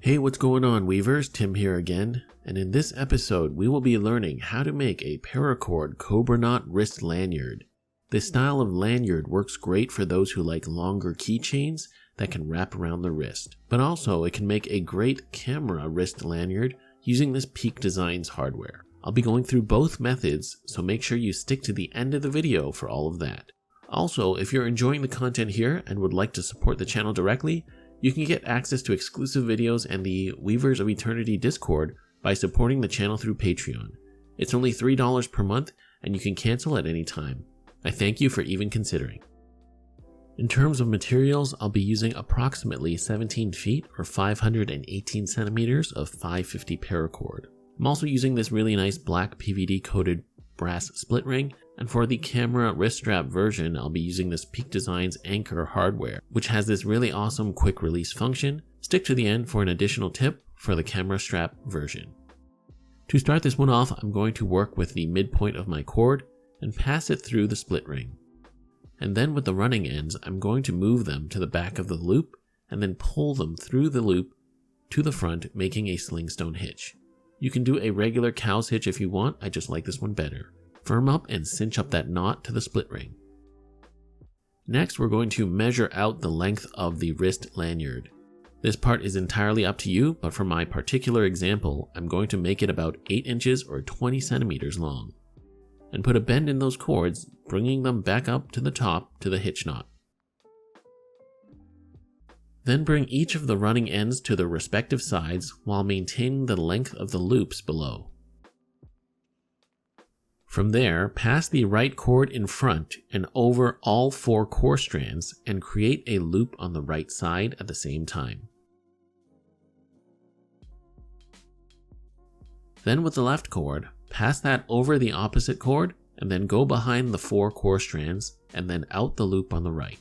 Hey, what's going on, Weavers? Tim here again, and in this episode we will be learning how to make a Paracord Cobra knot wrist lanyard. This style of lanyard works great for those who like longer keychains that can wrap around the wrist, but also it can make a great camera wrist lanyard using this Peak Designs hardware. I'll be going through both methods, so make sure you stick to the end of the video for all of that. Also, if you're enjoying the content here and would like to support the channel directly, you can get access to exclusive videos and the Weavers of Eternity Discord by supporting the channel through Patreon. It's only $3 per month and you can cancel at any time. I thank you for even considering. In terms of materials, I'll be using approximately 17 feet or 518 centimeters of 550 paracord. I'm also using this really nice black PVD coated brass split ring, and for the camera wrist strap version, I'll be using this Peak Designs Anchor hardware, which has this really awesome quick release function. Stick to the end for an additional tip for the camera strap version. To start this one off, I'm going to work with the midpoint of my cord and pass it through the split ring. And then with the running ends, I'm going to move them to the back of the loop and then pull them through the loop to the front, making a slingstone hitch. You can do a regular cow's hitch if you want, I just like this one better. Firm up and cinch up that knot to the split ring. Next, we're going to measure out the length of the wrist lanyard. This part is entirely up to you, but for my particular example, I'm going to make it about 8 inches or 20 centimeters long. And put a bend in those cords, bringing them back up to the top to the hitch knot. Then bring each of the running ends to their respective sides while maintaining the length of the loops below. From there, pass the right cord in front and over all 4 core strands and create a loop on the right side at the same time. Then with the left cord, pass that over the opposite cord and then go behind the 4 core strands and then out the loop on the right.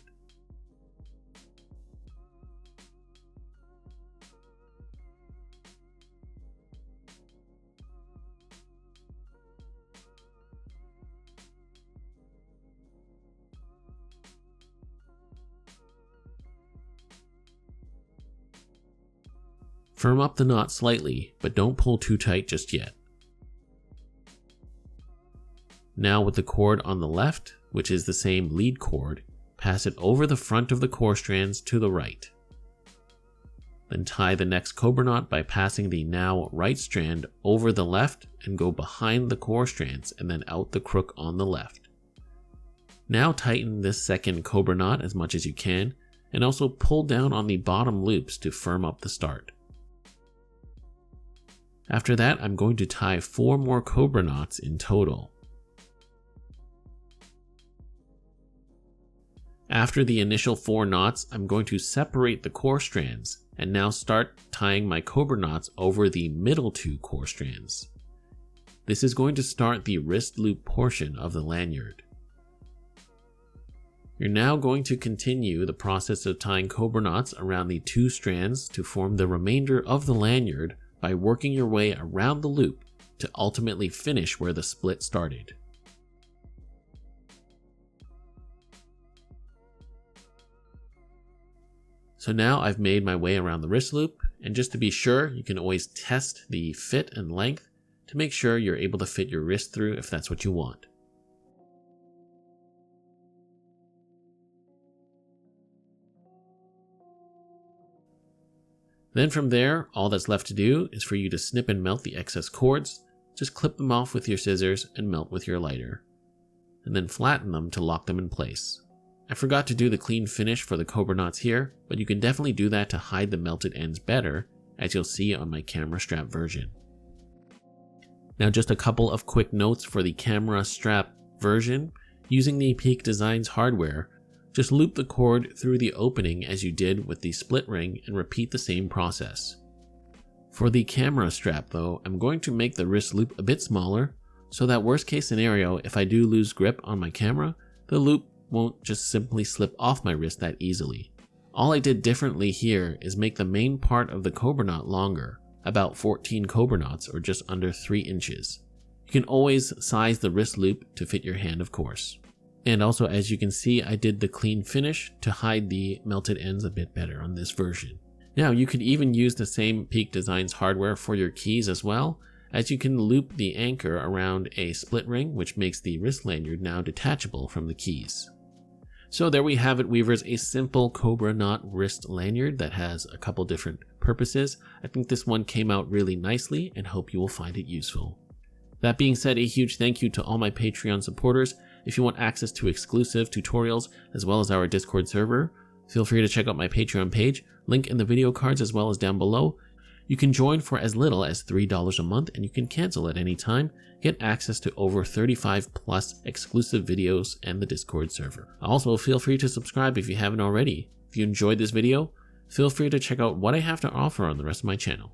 Firm up the knot slightly, but don't pull too tight just yet. Now with the cord on the left, which is the same lead cord, pass it over the front of the core strands to the right. Then tie the next Cobra knot by passing the now right strand over the left and go behind the core strands and then out the crook on the left. Now tighten this second Cobra knot as much as you can and also pull down on the bottom loops to firm up the start. After that, I'm going to tie 4 more Cobra knots in total. After the initial 4 knots, I'm going to separate the core strands and now start tying my Cobra knots over the middle 2 core strands. This is going to start the wrist loop portion of the lanyard. You're now going to continue the process of tying Cobra knots around the 2 strands to form the remainder of the lanyard by working your way around the loop to ultimately finish where the split started. So now I've made my way around the wrist loop, and just to be sure, you can always test the fit and length to make sure you're able to fit your wrist through if that's what you want. Then from there, all that's left to do is for you to snip and melt the excess cords. Just clip them off with your scissors and melt with your lighter. And then flatten them to lock them in place. I forgot to do the clean finish for the Cobra knots here, but you can definitely do that to hide the melted ends better, as you'll see on my camera strap version. Now just a couple of quick notes for the camera strap version. Using the Peak Designs hardware, just loop the cord through the opening as you did with the split ring and repeat the same process. For the camera strap though, I'm going to make the wrist loop a bit smaller, so that worst case scenario, if I do lose grip on my camera, the loop won't just simply slip off my wrist that easily. All I did differently here is make the main part of the Cobra knot longer, about 14 Cobra knots or just under 3 inches. You can always size the wrist loop to fit your hand, of course. And also, as you can see, I did the clean finish to hide the melted ends a bit better on this version. Now you could even use the same Peak Designs hardware for your keys as well, as you can loop the anchor around a split ring, which makes the wrist lanyard now detachable from the keys. So there we have it, Weavers, a simple Cobra knot wrist lanyard that has a couple different purposes. I think this one came out really nicely and hope you will find it useful. That being said, a huge thank you to all my Patreon supporters. If you want access to exclusive tutorials as well as our Discord server, feel free to check out my Patreon page, link in the video cards as well as down below. You can join for as little as $3 a month and you can cancel at any time, get access to over 35 plus exclusive videos and the Discord server. Also, feel free to subscribe if you haven't already. If you enjoyed this video, feel free to check out what I have to offer on the rest of my channel.